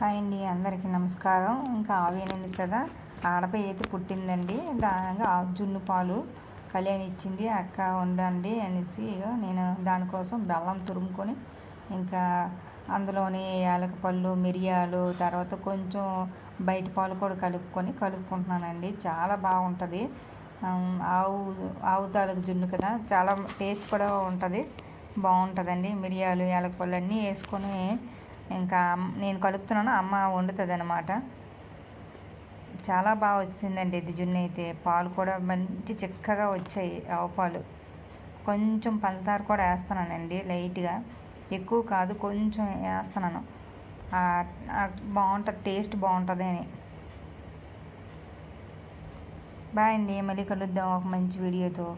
Hi అండి, అందరికీ నమస్కారం. ఇంకా ఆవేనంది కదా, ఆడపై అయితే పుట్టిందండి. దానిగా జున్ను పాలు కళ్యాణి ఇచ్చింది, అక్క ఉండండి అనేసి నేను దానికోసం బెల్లం తురుముకొని ఇంకా అందులోని యాలకపళ్ళు, మిరియాలు, తర్వాత కొంచెం బయట పాలు కూడా కలుపుకుంటున్నానండి. చాలా బాగుంటుంది. ఆవు ఆవు తాలూకు జున్ను కదా, చాలా టేస్ట్ కూడా ఉంటుంది, బాగుంటుందండి. మిరియాలు, యాలకపళ్ళు అన్నీ వేసుకొని ఇంకా నేను కలుపుతున్నాను, అమ్మ వండుతుంది అనమాట. చాలా బాగా వచ్చిందండి ఇది జున్ను అయితే. పాలు కూడా మంచి చిక్కగా వచ్చాయి, ఆవు పాలు. కొంచెం పంచదార కూడా వేస్తున్నానండి, లైట్గా, ఎక్కువ కాదు, కొంచెం వేస్తున్నాను. బాగుంటుంది, టేస్ట్ బాగుంటుంది అని. బాయ్ అండి, మళ్ళీ కలుద్దాం ఒక మంచి వీడియోతో.